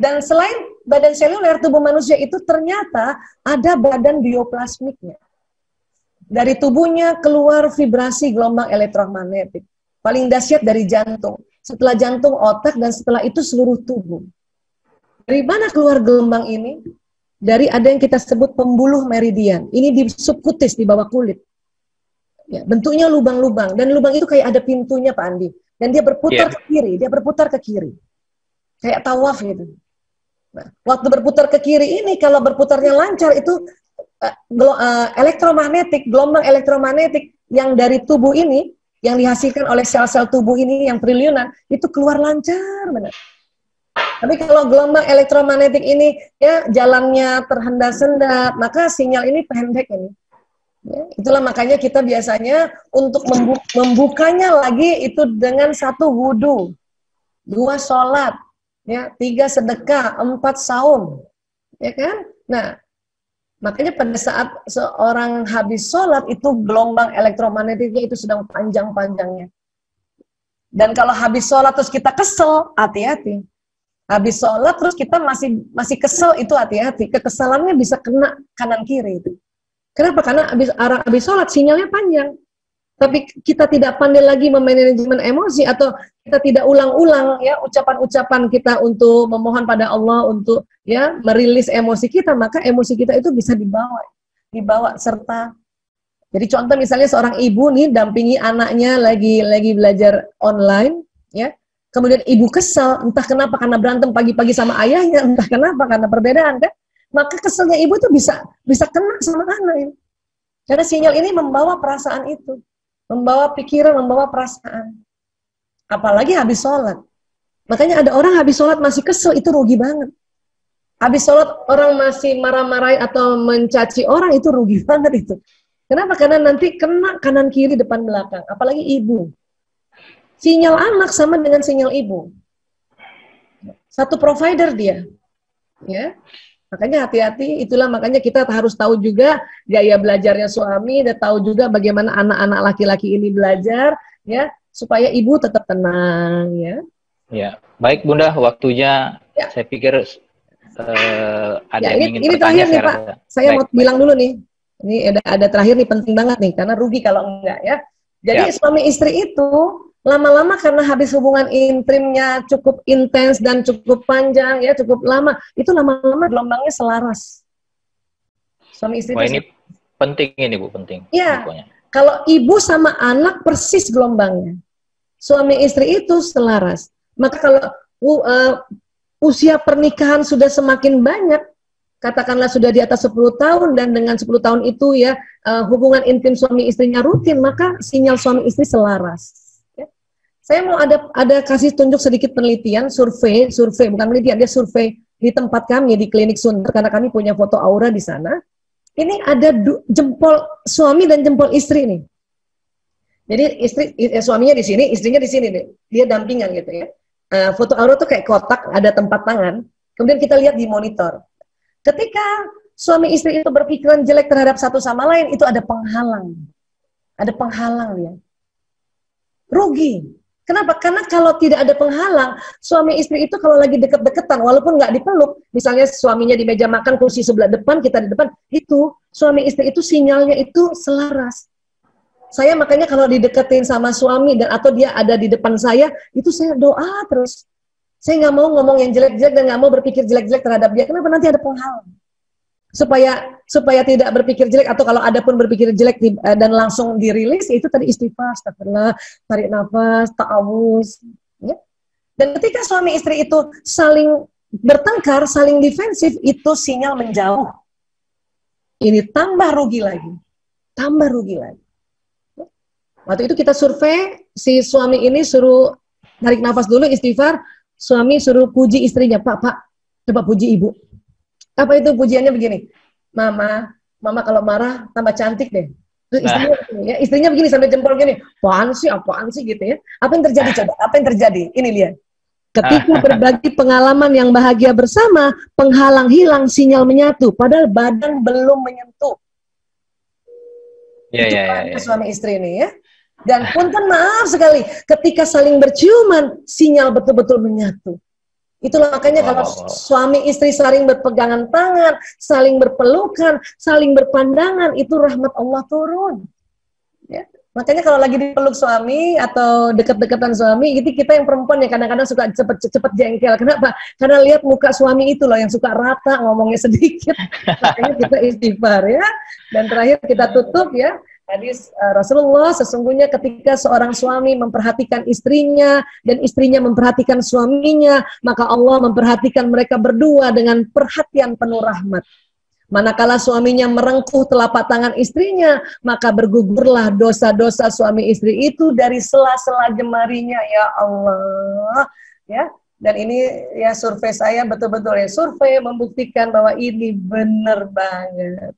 Dan selain badan seluler, tubuh manusia itu ternyata ada badan bioplasmiknya. Dari tubuhnya keluar vibrasi gelombang elektromagnetik. Paling dahsyat dari jantung. Setelah jantung, otak, dan setelah itu seluruh tubuh. Dari mana keluar gelombang ini? Dari ada yang kita sebut pembuluh meridian. Ini di subkutis, di bawah kulit. Ya, bentuknya lubang-lubang. Dan lubang itu kayak ada pintunya, Pak Andi. Dan dia berputar ke kiri. Dia berputar ke kiri. Kayak tawaf gitu. Nah, waktu berputar ke kiri ini, kalau berputarnya lancar, itu elektromagnetik, gelombang elektromagnetik yang dari tubuh ini, yang dihasilkan oleh sel-sel tubuh ini yang triliunan, itu keluar lancar benar. Tapi kalau gelombang elektromagnetik ini ya jalannya terhendak-hendak, maka sinyal ini pendek ini. Ya, itulah makanya kita biasanya untuk membukanya lagi itu dengan 1 wudu, 2 sholat, ya, 3 sedekah, 4 saum, ya kan? Nah, makanya pada saat seorang habis sholat itu gelombang elektromagnetiknya itu sedang panjang-panjangnya. Dan kalau habis sholat terus kita kesel, hati-hati. Habis sholat terus kita masih kesel, itu hati-hati. Kekesalannya bisa kena kanan kiri itu. Kenapa? Karena habis sholat sinyalnya panjang. Tapi kita tidak pandai lagi memanajemen emosi, atau kita tidak ulang-ulang ya ucapan-ucapan kita untuk memohon pada Allah untuk ya merilis emosi kita, maka emosi kita itu bisa dibawa serta. Jadi contoh misalnya seorang ibu nih dampingi anaknya lagi belajar online ya. Kemudian ibu kesal, entah kenapa karena berantem pagi-pagi sama ayahnya, entah kenapa karena perbedaan kan. Maka keselnya ibu tuh bisa kena sama anak ini. Karena sinyal ini membawa perasaan itu. Membawa pikiran, membawa perasaan. Apalagi habis sholat. Makanya ada orang habis sholat masih kesel, itu rugi banget. Habis sholat orang masih marah-marahin atau mencaci orang, itu rugi banget itu. Kenapa? Karena nanti kena kanan kiri depan belakang. Apalagi ibu. Sinyal anak sama dengan sinyal ibu. Satu provider dia. Ya. Makanya hati-hati, itulah makanya kita harus tahu juga gaya belajarnya suami, dan tahu juga bagaimana anak-anak laki-laki ini belajar, ya, supaya ibu tetap tenang, ya. Ya, baik Bunda, waktunya ya. Saya pikir ada ya, yang ingin ini bertanya. Terakhir nih Pak, saya mau bilang dulu nih, ini ada terakhir nih, penting banget nih, karena rugi kalau enggak ya. Jadi suami istri itu lama-lama karena habis hubungan intimnya cukup intens dan cukup panjang ya, cukup lama, itu lama-lama gelombangnya selaras. Suami istri. Wah, ini penting ini Bu, penting. Iya. Kalau ibu sama anak persis gelombangnya. Suami istri itu selaras. Maka kalau usia pernikahan sudah semakin banyak, katakanlah sudah di atas 10 tahun dan dengan 10 tahun itu ya hubungan intim suami istrinya rutin, maka sinyal suami istri selaras. Saya mau ada kasih tunjuk sedikit penelitian, survei bukan penelitian, dia survei di tempat kami di Klinik Sunter karena kami punya foto aura di sana. Ini ada jempol suami dan jempol istri nih. Jadi suaminya di sini, istrinya di sini deh. Dia dampingan gitu ya. Foto aura tuh kayak kotak, ada tempat tangan. Kemudian kita lihat di monitor. Ketika suami istri itu berpikiran jelek terhadap satu sama lain, itu ada penghalang. Ada penghalang ya. Rugi. Kenapa? Karena kalau tidak ada penghalang, suami istri itu kalau lagi deket-deketan, walaupun nggak dipeluk, misalnya suaminya di meja makan, kursi sebelah depan, kita di depan, itu suami istri itu sinyalnya itu selaras. Saya makanya kalau dideketin sama suami dan atau dia ada di depan saya, itu saya doa terus. Saya nggak mau ngomong yang jelek-jelek dan nggak mau berpikir jelek-jelek terhadap dia. Kenapa? Nanti ada penghalang. Supaya tidak berpikir jelek, atau kalau ada pun berpikir jelek dan langsung dirilis, itu tadi istighfar, astagfirullah, tarik nafas, ta'awuz ya. Dan ketika suami istri itu saling bertengkar, saling defensif, itu sinyal menjauh. Ini tambah rugi lagi. Waktu itu kita survei, si suami ini suruh tarik nafas dulu, istighfar, suami suruh puji istrinya, Pak, coba puji ibu. Apa itu pujiannya begini? Mama kalau marah tambah cantik deh. Terus istrinya begini sambil jempol gini. Apaan sih gitu ya. Apa yang terjadi coba? Apa yang terjadi? Ini lihat. Ketika berbagi pengalaman yang bahagia bersama, penghalang hilang, sinyal menyatu. Padahal badan belum menyentuh. Itu suami istri ini ya. Dan punten maaf sekali, ketika saling berciuman, sinyal betul-betul menyatu. Itulah makanya kalau suami istri saling berpegangan tangan, saling berpelukan, saling berpandangan, itu rahmat Allah turun. Ya. Makanya kalau lagi dipeluk suami atau deket-deketan suami, itu kita yang perempuan ya kadang-kadang suka cepet-cepet jengkel. Kenapa? Karena lihat muka suami itu loh yang suka rata, ngomongnya sedikit. Makanya kita istighfar ya. Dan terakhir kita tutup ya. Hadis Rasulullah, sesungguhnya ketika seorang suami memperhatikan istrinya dan istrinya memperhatikan suaminya, maka Allah memperhatikan mereka berdua dengan perhatian penuh rahmat. Manakala suaminya merengkuh telapak tangan istrinya, maka bergugurlah dosa-dosa suami istri itu dari sela-sela jemarinya, ya Allah. Ya, dan ini ya survei saya betul-betul ya, survei membuktikan bahwa ini benar banget.